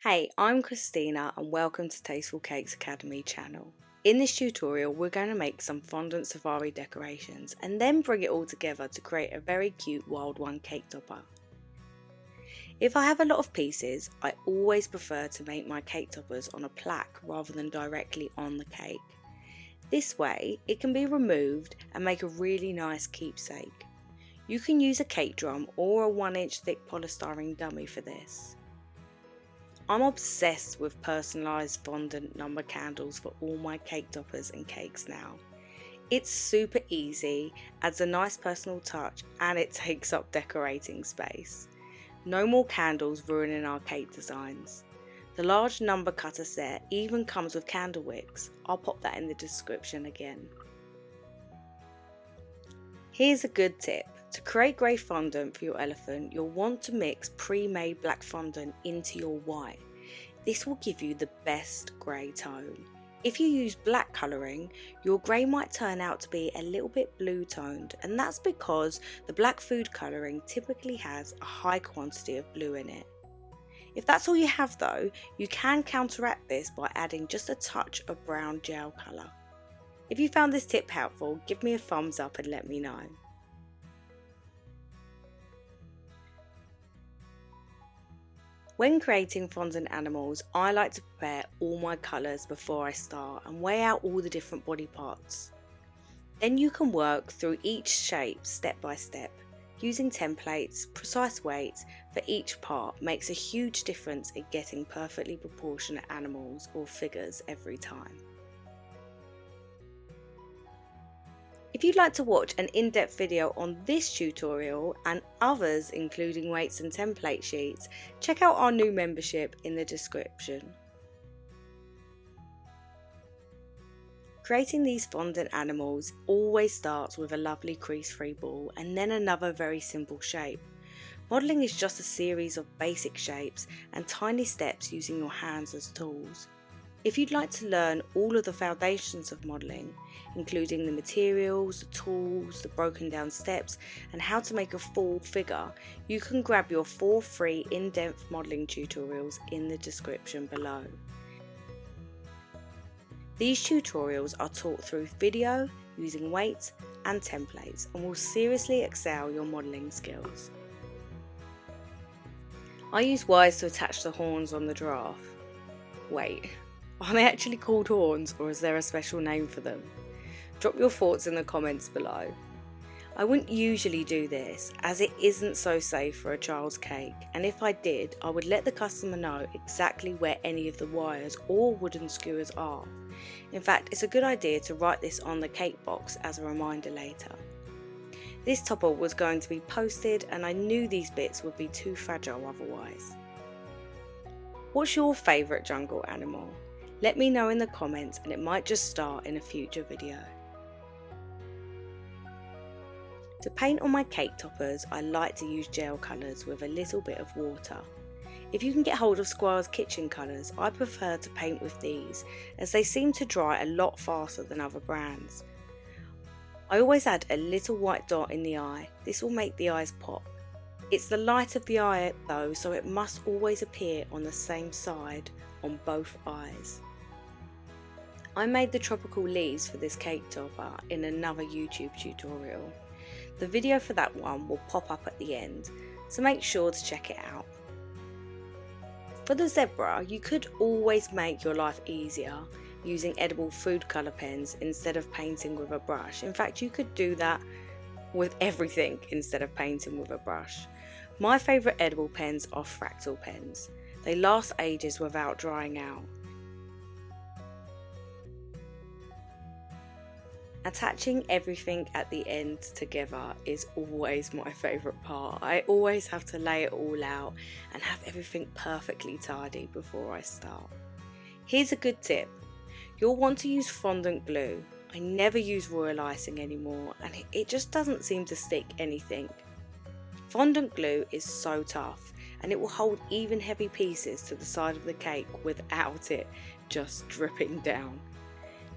Hey, I'm Christina and welcome to Tasteful Cakes Academy channel. In this tutorial we're going to make some fondant safari decorations and then bring it all together to create a very cute wild one cake topper. If I have a lot of pieces, I always prefer to make my cake toppers on a plaque rather than directly on the cake. This way it can be removed and make a really nice keepsake. You can use a cake drum or a 1-inch thick polystyrene dummy for this. I'm obsessed with personalised fondant number candles for all my cake toppers and cakes now. It's super easy, adds a nice personal touch, and it takes up decorating space. No more candles ruining our cake designs. The large number cutter set even comes with candle wicks. I'll pop that in the description again. Here's a good tip. To create grey fondant for your elephant, you'll want to mix pre-made black fondant into your white. This will give you the best grey tone. If you use black colouring, your grey might turn out to be a little bit blue toned, and that's because the black food colouring typically has a high quantity of blue in it. If that's all you have though, you can counteract this by adding just a touch of brown gel colour. If you found this tip helpful, give me a thumbs up and let me know. When creating fondant animals, I like to prepare all my colours before I start and weigh out all the different body parts. Then you can work through each shape step by step. Using templates, precise weights for each part makes a huge difference in getting perfectly proportionate animals or figures every time. If you'd like to watch an in-depth video on this tutorial and others including weights and template sheets, check out our new membership in the description. Creating these fondant animals always starts with a lovely crease-free ball and then another very simple shape. Modelling is just a series of basic shapes and tiny steps using your hands as tools. If you'd like to learn all of the foundations of modelling, including the materials, the tools, the broken down steps, and how to make a full figure, you can grab your 4 free in-depth modelling tutorials in the description below. These tutorials are taught through video, using weights and templates, and will seriously excel your modelling skills. I use wires to attach the horns on the giraffe. Wait. Are they actually called horns, or is there a special name for them? Drop your thoughts in the comments below. I wouldn't usually do this, as it isn't so safe for a child's cake, and if I did, I would let the customer know exactly where any of the wires or wooden skewers are. In fact, it's a good idea to write this on the cake box as a reminder later. This topper was going to be posted, and I knew these bits would be too fragile otherwise. What's your favourite jungle animal? Let me know in the comments and it might just start in a future video. To paint on my cake toppers, I like to use gel colours with a little bit of water. If you can get hold of Squire's Kitchen colours, I prefer to paint with these as they seem to dry a lot faster than other brands. I always add a little white dot in the eye. This will make the eyes pop. It's the light of the eye though, so it must always appear on the same side on both eyes. I made the tropical leaves for this cake topper in another YouTube tutorial. The video for that one will pop up at the end, so make sure to check it out. For the zebra, you could always make your life easier using edible food colour pens instead of painting with a brush. In fact, you could do that with everything instead of painting with a brush. My favourite edible pens are fractal pens. They last ages without drying out. Attaching everything at the end together is always my favourite part. I always have to lay it all out and have everything perfectly tidy before I start. Here's a good tip. You'll want to use fondant glue. I never use royal icing anymore and it just doesn't seem to stick anything. Fondant glue is so tough and it will hold even heavy pieces to the side of the cake without it just dripping down.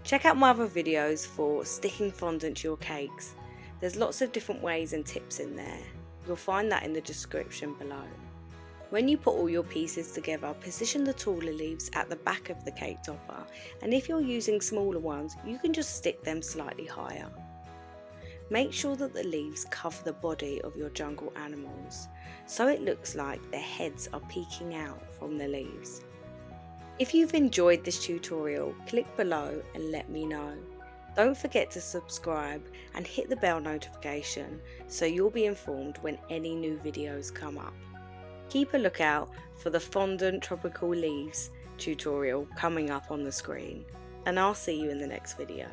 Check out my other videos for sticking fondant to your cakes. There's lots of different ways and tips in there. You'll find that in the description below. When you put all your pieces together, position the taller leaves at the back of the cake topper, and if you're using smaller ones, you can just stick them slightly higher. Make sure that the leaves cover the body of your jungle animals, so it looks like their heads are peeking out from the leaves. If you've enjoyed this tutorial, click below and let me know. Don't forget to subscribe and hit the bell notification so you'll be informed when any new videos come up. Keep a lookout for the Fondant Tropical Leaves tutorial coming up on the screen, and I'll see you in the next video.